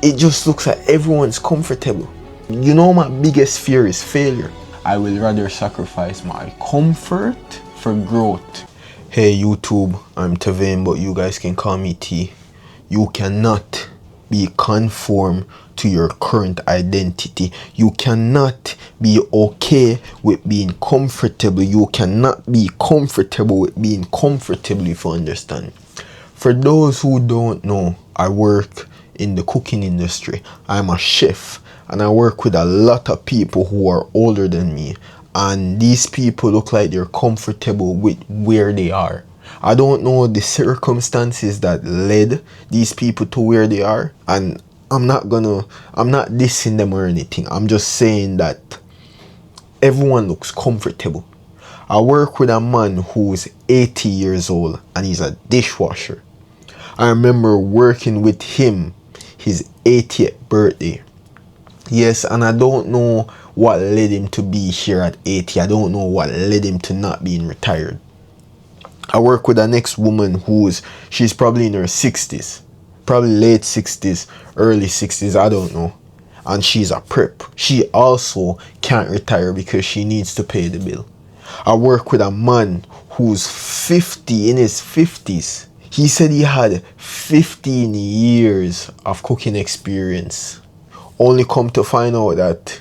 it just looks like everyone's comfortable. You know, my biggest fear is failure. I will rather sacrifice my comfort for growth. Hey YouTube, I'm Tavain, but you guys can call me T. You cannot be conform to your current identity. You cannot be okay with being comfortable. You cannot be comfortable with being comfortable, if you understand. For those who don't know, I work in the cooking industry. I'm a chef and I work with a lot of people who are older than me, and these people look like they're comfortable with where they are. I don't know the circumstances that led these people to where they are, and I'm not dissing them or anything. I'm just saying that everyone looks comfortable. I work with a man who's 80 years old and he's a dishwasher. I remember working with him his 80th birthday. Yes, and I don't know what led him to be here at 80. I don't know what led him to not being retired. I work with the next woman she's probably in her 60s, probably late 60s, early 60s, I don't know. And she's a prep. She also can't retire because she needs to pay the bill. I work with a man who's 50, in his 50s. He said he had 15 years of cooking experience. Only come to find out that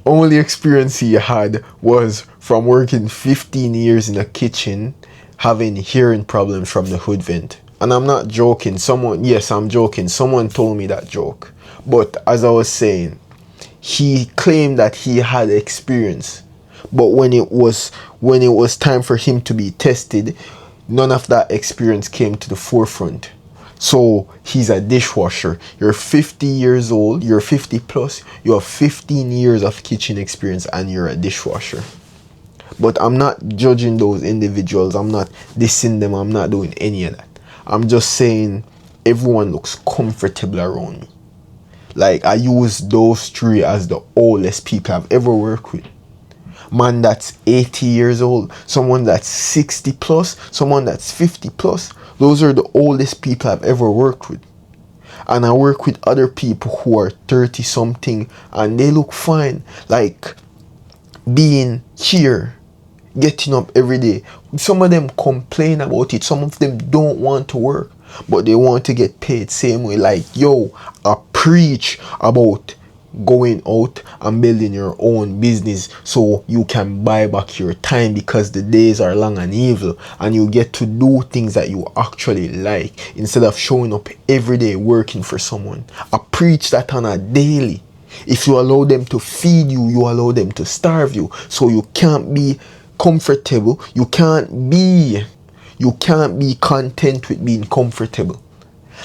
only experience he had was from working 15 years in a kitchen, having hearing problems from the hood vent. And I'm not joking. I'm joking. Someone told me that joke. But as I was saying, he claimed that he had experience. But when it was time for him to be tested, none of that experience came to the forefront. So he's a dishwasher. You're 50 years old, you're 50 plus, you have 15 years of kitchen experience and you're a dishwasher. But I'm not judging those individuals, I'm not dissing them, I'm not doing any of that. I'm just saying everyone looks comfortable around me. Like, I use those three as the oldest people I've ever worked with. Man that's 80 years old, someone that's 60 plus, someone that's 50 plus. Those are the oldest people I've ever worked with. And I work with other people who are 30 something and they look fine. Like, being here, getting up every day. Some of them complain about it. Some of them don't want to work, but they want to get paid same way. Like, yo, I preach about going out and building your own business so you can buy back your time, because the days are long and evil and you get to do things that you actually like instead of showing up every day working for someone. I preach that on a daily. If you allow them to feed you, you allow them to starve you. So you can't be comfortable. You can't be content with being comfortable.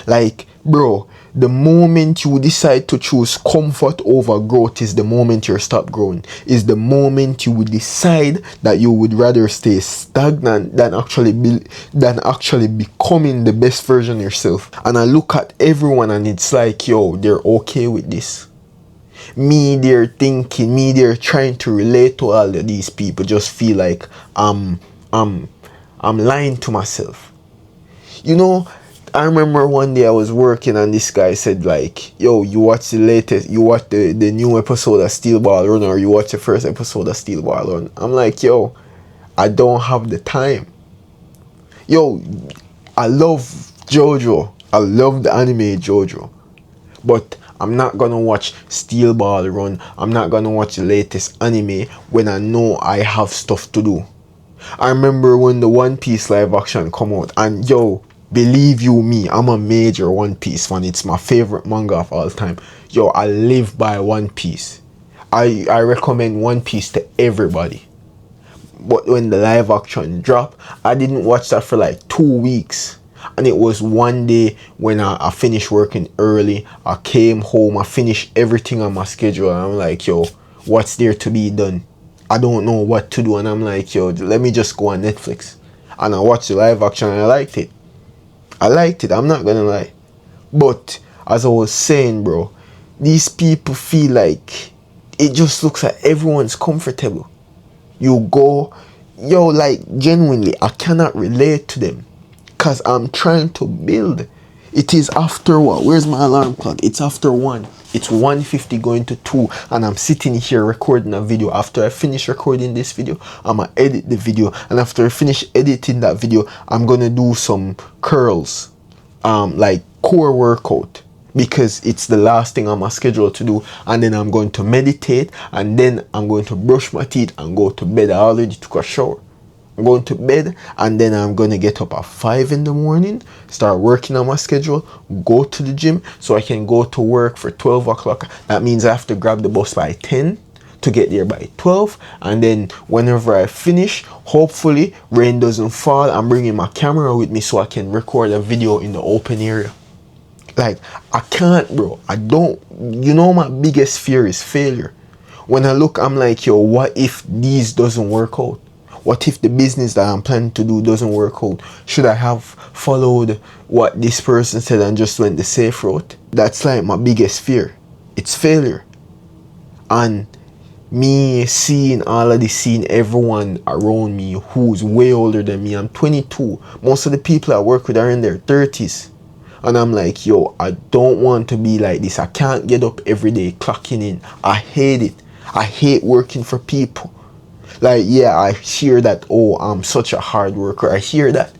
Like, bro, the moment you decide to choose comfort over growth is the moment you stop growing. Is the moment you would decide that you would rather stay stagnant than actually becoming the best version of yourself. And I look at everyone and it's like, yo, they're okay with this. Me, they're trying to relate to all of these people. Just feel like I'm lying to myself. You know, I remember one day I was working and this guy said like, yo, you watch the new episode of Steel Ball Run, or you watch the first episode of Steel Ball Run. I'm like, yo, I don't have the time. Yo, I love JoJo. I love the anime JoJo. But I'm not gonna watch Steel Ball Run. I'm not gonna watch the latest anime when I know I have stuff to do. I remember when the One Piece live action come out, and yo, believe you me, I'm a major One Piece fan. It's my favorite manga of all time. Yo, I live by One Piece. I recommend One Piece to everybody. But when the live action dropped, I didn't watch that for like 2 weeks. And it was one day when I finished working early. I came home, I finished everything on my schedule. And I'm like, yo, what's there to be done? I don't know what to do. And I'm like, yo, let me just go on Netflix. And I watched the live action and I liked it. I'm not gonna lie. But as I was saying, bro, these people feel like it just looks like everyone's comfortable. You go, like, genuinely, I cannot relate to them, because I'm trying to build. It is after what? Where's my alarm clock? It's after 1. It's 1:50 going to 2, and I'm sitting here recording a video. After I finish recording this video, I'ma edit the video, and after I finish editing that video, I'm gonna do some curls, like core workout, because it's the last thing on my schedule to do. And then I'm going to meditate, and then I'm going to brush my teeth and go to bed. I already took a shower. I'm going to bed, and then I'm going to get up at 5 in the morning, start working on my schedule, go to the gym so I can go to work for 12 o'clock. That means I have to grab the bus by 10 to get there by 12. And then whenever I finish, hopefully rain doesn't fall, I'm bringing my camera with me so I can record a video in the open area. Like, I can't, bro. I don't. You know, my biggest fear is failure. When I look, I'm like, yo, what if these doesn't work out? What if the business that I'm planning to do doesn't work out? Should I have followed what this person said and just went the safe route? That's like my biggest fear. It's failure. And me seeing all of this, seeing everyone around me who's way older than me. I'm 22. Most of the people I work with are in their 30s. And I'm like, yo, I don't want to be like this. I can't get up every day clocking in. I hate it. I hate working for people. Like, yeah, I hear that, oh, I'm such a hard worker. I hear that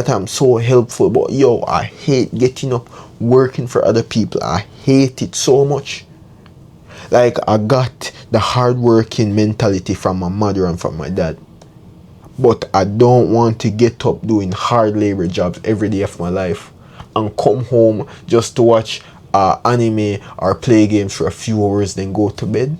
I'm so helpful. But yo, I hate getting up working for other people. I hate it so much. Like, I got the hard working mentality from my mother and from my dad. But I don't want to get up doing hard labor jobs every day of my life and come home just to watch anime or play games for a few hours, then go to bed.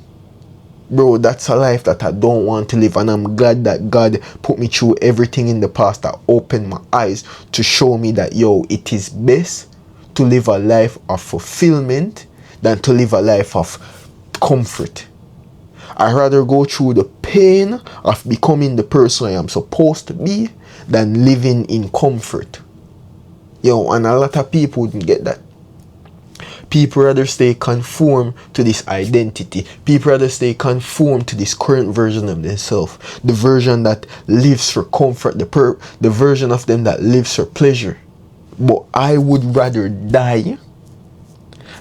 Bro, that's a life that I don't want to live. And I'm glad that God put me through everything in the past that opened my eyes to show me that, yo, it is best to live a life of fulfillment than to live a life of comfort. I'd rather go through the pain of becoming the person I am supposed to be than living in comfort. Yo, and a lot of people wouldn't get that. People rather stay conformed to this identity. People rather stay conformed to this current version of themselves. The version that lives for comfort. The version of them that lives for pleasure. But I would rather die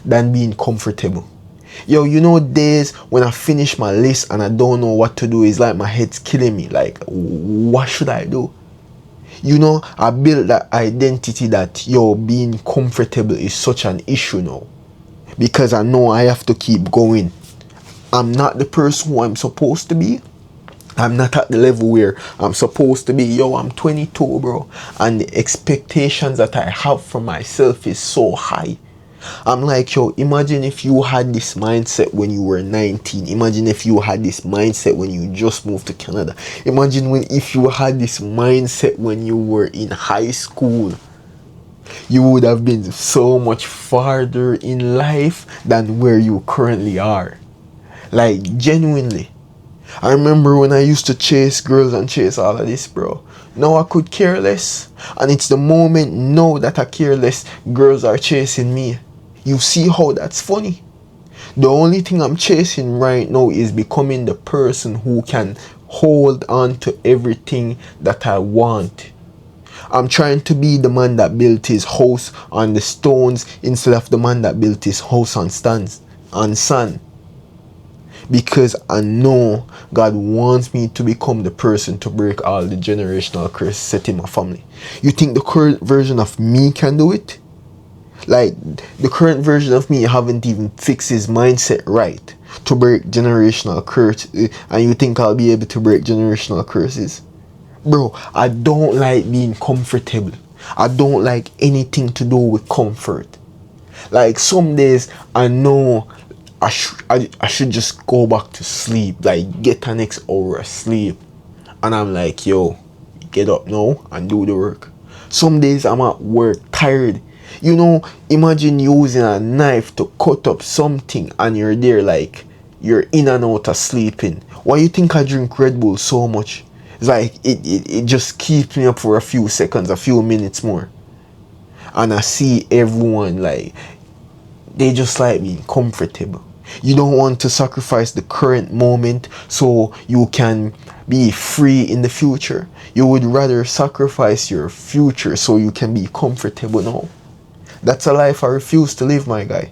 than being comfortable. Yo, you know, days when I finish my list and I don't know what to do, it's like my head's killing me. Like, what should I do? You know, I built that identity that, yo, being comfortable is such an issue now. Because I know I have to keep going. I'm not the person who I'm supposed to be. I'm not at the level where I'm supposed to be. Yo, I'm 22, bro. And the expectations that I have for myself is so high. I'm like, yo, imagine if you had this mindset when you were 19. Imagine if you had this mindset when you just moved to Canada. Imagine if you had this mindset when you were in high school. You would have been so much farther in life than where you currently are. Like, genuinely. I remember when I used to chase girls and chase all of this, bro. Now I could care less. And it's the moment now that I care less, girls are chasing me. You see how that's funny? The only thing I'm chasing right now is becoming the person who can hold on to everything that I want. I'm trying to be the man that built his house on the stones instead of the man that built his house on sand. Because I know God wants me to become the person to break all the generational curses set in my family. You think the current version of me can do it? Like, the current version of me haven't even fixed his mindset right to break generational curses, and you think I'll be able to break generational curses? Bro, I don't like being comfortable. I don't like anything to do with comfort. Like, some days I know I should just go back to sleep, like get an next hour of sleep, and I'm like, yo, get up now and do the work. Some days I'm at work tired. You know, imagine using a knife to cut up something and you're there like you're in and out of sleeping. Why you think I drink Red Bull so much? It's like it just keeps me up for a few seconds, a few minutes more. And I see everyone like they just like being comfortable. You don't want to sacrifice the current moment so you can be free in the future. You would rather sacrifice your future so you can be comfortable now. That's a life I refuse to live, my guy.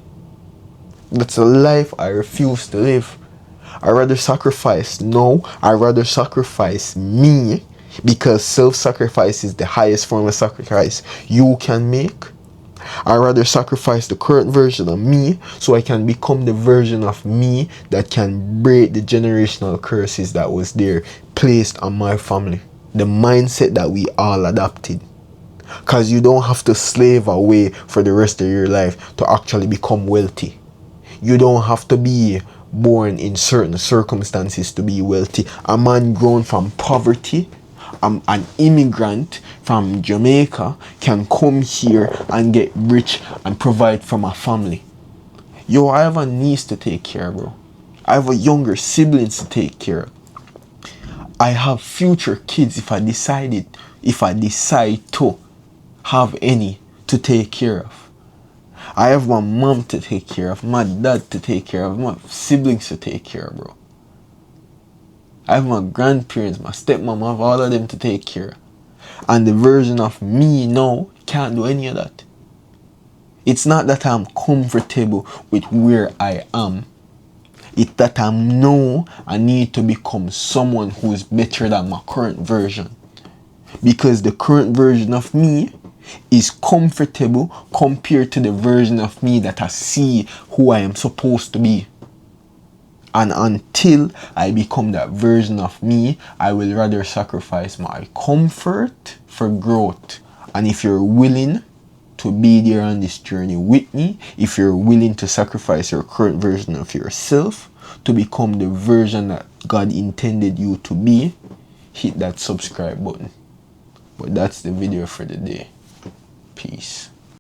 That's a life I refuse to live. I rather sacrifice. No, I rather sacrifice me, because self-sacrifice is the highest form of sacrifice you can make. I rather sacrifice the current version of me so I can become the version of me that can break the generational curses that was there placed on my family. The mindset that we all adopted. Because you don't have to slave away for the rest of your life to actually become wealthy. You don't have to be born in certain circumstances to be wealthy. A man grown from poverty, an immigrant from Jamaica, can come here and get rich and provide for my family. Yo, I have a niece to take care of, bro. I have a younger siblings to take care of. I have future kids if I decide to have any to take care of. I have my mom to take care of, my dad to take care of, my siblings to take care of, bro. I have my grandparents, my stepmom, I have all of them to take care of. And the version of me now can't do any of that. It's not that I'm comfortable with where I am. It's that I know I need to become someone who's better than my current version. Because the current version of me is comfortable compared to the version of me that I see who I am supposed to be. And until I become that version of me, I will rather sacrifice my comfort for growth. And if you're willing to be there on this journey with me, if you're willing to sacrifice your current version of yourself to become the version that God intended you to be, hit that subscribe button. But that's the video for the day. Peace.